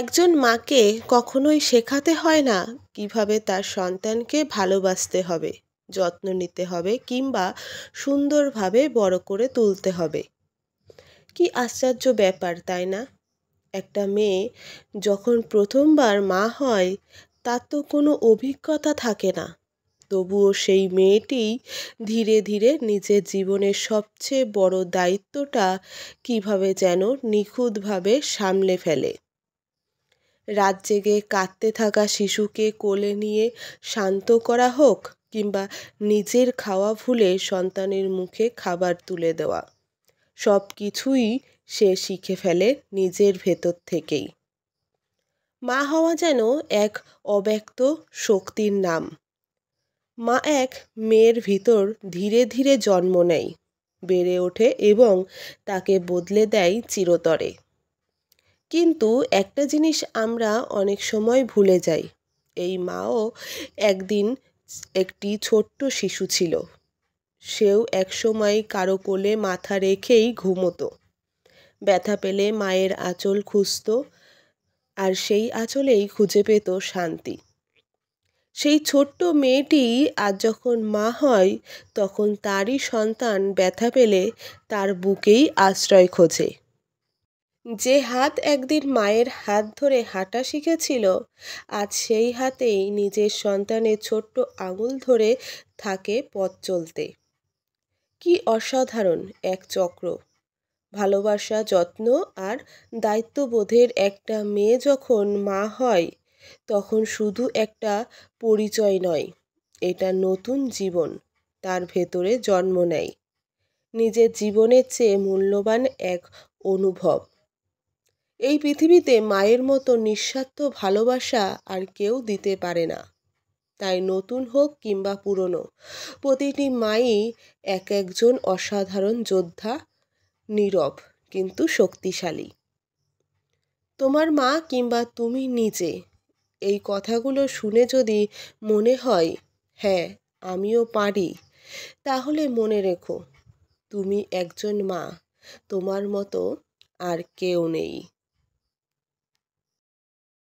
একজন মাকে কখনোই শেখাতে হয় না কিভাবে তার সন্তানকে ভালোবাসতে হবে, যত্ন নিতে হবে কিংবা সুন্দরভাবে বড় করে তুলতে হবে। কি আশ্চর্য ব্যাপার, তাই না? একটা মেয়ে যখন প্রথমবার মা হয়, তার তো কোনো অভিজ্ঞতা থাকে না। তবুও সেই মেয়েটি ধীরে ধীরে নিজের জীবনের সবচেয়ে বড় দায়িত্বটা কিভাবে যেন নিখুঁতভাবে সামলে ফেলে। রাত জেগে কাঁদতে থাকা শিশুকে কোলে নিয়ে শান্ত করা হোক, কিংবা নিজের খাওয়া ভুলে সন্তানের মুখে খাবার তুলে দেওয়া, সব কিছুই সে শিখে ফেলে নিজের ভেতর থেকেই। মা হওয়া যেন এক অব্যক্ত শক্তির নাম। মা এক মেয়ের ভিতর ধীরে ধীরে জন্ম নেয়, বেড়ে ওঠে এবং তাকে বদলে দেয় চিরতরে। কিন্তু একটা জিনিস আমরা অনেক সময় ভুলে যাই, এই মাও একদিন একটি ছোট্ট শিশু ছিল। সেও একসময় কারো কোলে মাথা রেখেই ঘুমোতো। ব্যথা পেলে মায়ের আঁচল খুঁজত, আর সেই আঁচলেই খুঁজে পেত শান্তি। সেই ছোট্ট মেয়েটি আজ যখন মা হয়, তখন তারই সন্তান ব্যথা পেলে তার বুকেই আশ্রয় খোঁজে। যে হাত একদিন মায়ের হাত ধরে হাঁটা শিখেছিল, আজ সেই হাতেই নিজের সন্তানের ছোট্ট আঙুল ধরে থাকে পথ চলতে। কি অসাধারণ এক চক্র! ভালোবাসা, যত্ন আর দায়িত্ববোধের একটা মেয়ে যখন মা হয়, তখন শুধু একটা পরিচয় নয়, এটা নতুন জীবন তার ভেতরে জন্ম নেয়। নিজের জীবনের চেয়ে মূল্যবান এক অনুভব। এই পৃথিবীতে মায়ের মতো নিঃস্বার্থ ভালোবাসা আর কেউ দিতে পারে না। তাই নতুন হোক কিংবা পুরনো, প্রতিটি মাই এক একজন অসাধারণ যোদ্ধা, নীরব কিন্তু শক্তিশালী। তোমার মা কিংবা তুমি নিজে এই কথাগুলো শুনে যদি মনে হয়, হ্যাঁ আমিও পারি, তাহলে মনে রেখো, তুমি একজন মা, তোমার মতো আর কেউ নেই।